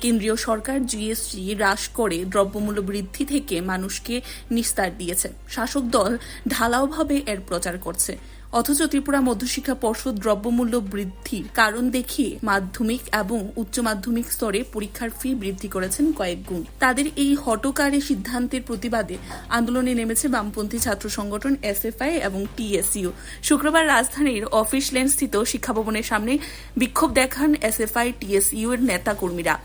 কেন্দ্রীয় সরকার জিএসটি হ্রাস করে দ্রব্যমূল্য বৃদ্ধি থেকে মানুষকে নিস্তার দিয়েছে। শাসক দল ঢালাওভাবে এর প্রচার করছে, অথচ ত্রিপুরা মধ্যশিক্ষা পর্ষদ দ্রব্যমূল্য বৃদ্ধির কারণ দেখিয়ে মাধ্যমিক এবং উচ্চ মাধ্যমিক স্তরে পরীক্ষার ফি বৃদ্ধি করেছেন কয়েক গুণ। তাদের এই হঠকারী সিদ্ধান্তের প্রতিবাদে আন্দোলনে নেমেছে বামপন্থী ছাত্র সংগঠন এসএফআই এবং টিএসইউ। শুক্রবার রাজধানীর অফিস লেন স্থিত শিক্ষা ভবনের সামনে বিক্ষোভ দেখান এসএফআই টিএসইউ এর নেতা কর্মীরা।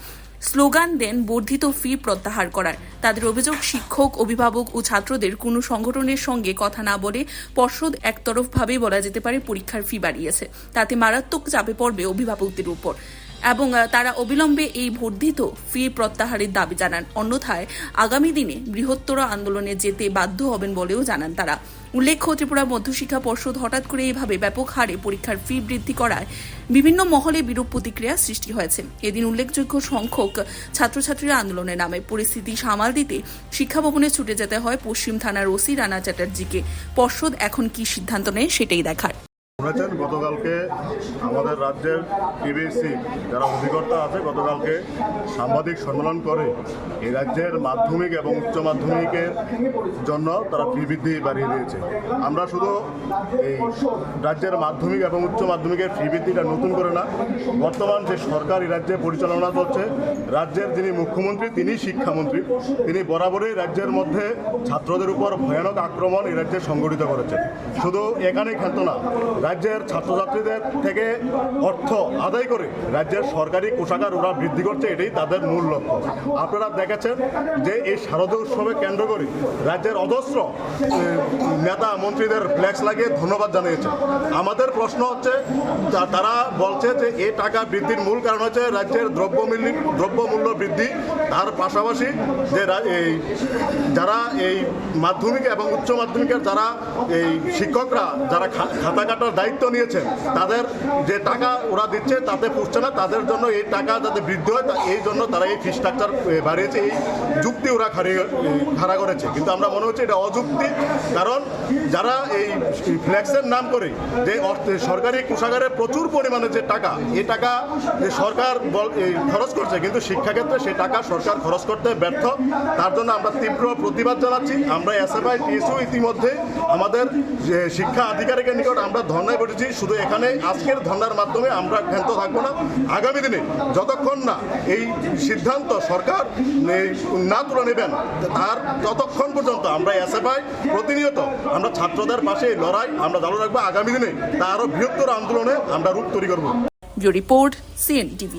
স্লোগান দেন বর্ধিত ফি প্রত্যাহার করার। তাদের অভিযোগ, শিক্ষক, অভিভাবক ও ছাত্রদের কোনো সংগঠনের সঙ্গে কথা না বলে পর্ষদ একতরফভাবে বলা যেতে পারে পরীক্ষার ফি বাড়িয়েছে। তাতে মারাত্মক চাপে পড়বে অভিভাবকদের উপর এবং তারা অবিলম্বে এই বর্ধিত ফি প্রত্যাহারের দাবি জানান। অন্যথায় আগামী দিনে বৃহত্তর আন্দোলনে যেতে বাধ্য হবেন বলেও জানান তারা। উল্লেখ্য, ত্রিপুরা মধ্যশিক্ষা পর্ষদ হঠাৎ করে এইভাবে ব্যাপক হারে পরীক্ষার ফি বৃদ্ধি করায় বিভিন্ন মহলে বিরূপ প্রতিক্রিয়া সৃষ্টি হয়েছে। এদিন উল্লেখযোগ্য সংখ্যক ছাত্রছাত্রীরা আন্দোলনে নামে। পরিস্থিতি সামাল দিতে শিক্ষা ভবনে ছুটে যেতে হয় পশ্চিম থানার ওসি রানা চ্যাটার্জিকে। পর্ষদ এখন কি সিদ্ধান্ত নেয় সেটাই দেখার। শুনেছেন, গতকালকে আমাদের রাজ্যের টিবিসি যারা অধিকর্তা আছে গতকালকে সাংবাদিক সম্মেলন করে এই রাজ্যের মাধ্যমিক এবং উচ্চ মাধ্যমিকের জন্য তারা ফি বৃদ্ধি বাড়িয়ে দিয়েছে। আমরা শুধু এই রাজ্যের মাধ্যমিক এবং উচ্চ মাধ্যমিকের ফি বৃদ্ধিটা নতুন করে না, বর্তমান যে সরকার এই রাজ্যে পরিচালনা করছে, রাজ্যের যিনি মুখ্যমন্ত্রী তিনি শিক্ষামন্ত্রী, তিনি বরাবরই রাজ্যের মধ্যে ছাত্রদের উপর ভয়ানক আক্রমণ এই রাজ্যে সংগঠিত করেছেন। শুধু এখানেই ক্ষান্ত না, রাজ্যের ছাত্রছাত্রীদের থেকে অর্থ আদায় করে রাজ্যের সরকারি কোষাগার ওরা বৃদ্ধি করছে, এটাই তাদের মূল লক্ষ্য। আপনারা দেখেছেন যে এই শারদীয় উৎসবে কেন্দ্র করে রাজ্যের অজস্র নেতা মন্ত্রীদের ফ্ল্যাক্স লাগিয়ে ধন্যবাদ জানিয়েছে। আমাদের প্রশ্ন হচ্ছে, তারা বলছে যে এই টাকা বৃদ্ধির মূল কারণ হচ্ছে রাজ্যের দ্রব্যমূল্য বৃদ্ধি, তার পাশাপাশি যে যারা এই মাধ্যমিক এবং উচ্চ মাধ্যমিকের যারা এই শিক্ষকরা যারা খাতা কাটার দায়িত্ব নিয়েছেন, তাদের যে টাকা ওরা দিচ্ছে তাতে পুষছে না, তাদের জন্য এই টাকা যাতে বৃদ্ধি হয় এই জন্য তারা এই ফি স্ট্রাকচার বাড়িয়েছে। এই যুক্তি ওরা খাড়া করেছে, কিন্তু আমরা মনে হচ্ছে এটা অযুক্তি। কারণ যারা এই ফ্ল্যাক্সের নাম করে যে সরকারি কোষাগারে প্রচুর পরিমাণে যে টাকা, এই টাকা যে সরকার খরচ করছে, কিন্তু শিক্ষাক্ষেত্রে সেই টাকা সরকার খরচ করতে ব্যর্থ। তার জন্য আমরা তীব্র প্রতিবাদ জানাচ্ছি। আমরা এসএফআই টিএসইউ ইতিমধ্যে আমাদের যে শিক্ষা আধিকারিকের নিকট আমরা ধর্নায় বসেছি। শুধু এখানে আজকের ধর্নার মাধ্যমে আমরা ক্ষান্ত থাকবো না। আগামী দিনে যতক্ষণ না এই সিদ্ধান্ত সরকার না তুলে নেবেন, তার ততক্ষণ পর্যন্ত আমরা এসএফআই প্রতিনিয়ত আমরা ছাত্রদের পাশে এই লড়াই আমরা চালু রাখবো। আগামী দিনে তা আরো বৃহত্তর আন্দোলনে আমরা রূপ তৈরি করবো। রিপোর্ट CNTV।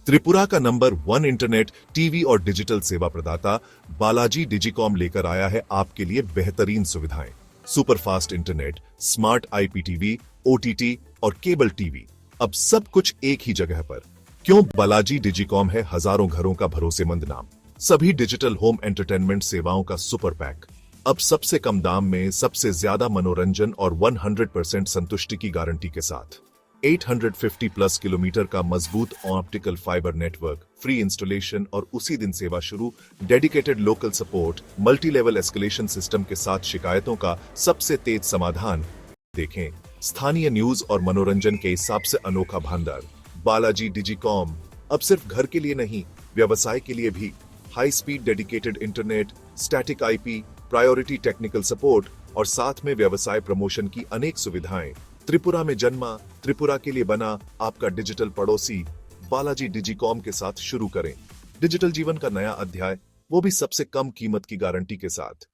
त्रिपुरा का नंबर 1 इंटरनेट, टीवी और डिजिटल सेवा प्रदाता बालाजी डिजिकॉम लेकर आया है आपके लिए बेहतरीन सुविधाएं। Superfast internet, smart IPTV, OTT और केबल टीवी, अब सब कुछ एक ही जगह पर। क्यों? बालाजी डिजिकॉम है हजारों घरों का भरोसेमंद नाम। सभी डिजिटल होम एंटरटेनमेंट सेवाओं का सुपर पैक, अब सबसे कम दाम में सबसे ज्यादा मनोरंजन और 100% संतुष्टि की गारंटी के साथ। 850 प्लस किलोमीटर का मजबूत optical fibre network, free installation और उसी दिन सेवा शुरू, dedicated local support, multi level escalation system के साथ शिकायतों का सबसे तेज समाधान। देखें स्थानीय न्यूज और मनोरंजन के हिसाब से अनोखा भंडार। बालाजी डिजिकॉम अब सिर्फ घर के लिए नहीं, व्यवसाय के लिए भी। High speed dedicated internet, static IP, priority technical support और साथ में व्यवसाय प्रमोशन की अनेक सुविधाएं। त्रिपुरा में जन्मा, त्रिपुरा के लिए बना आपका डिजिटल पड़ोसी बालाजी डिजिकॉम के साथ शुरू करें डिजिटल जीवन का नया अध्याय, वो भी सबसे कम कीमत की गारंटी के साथ।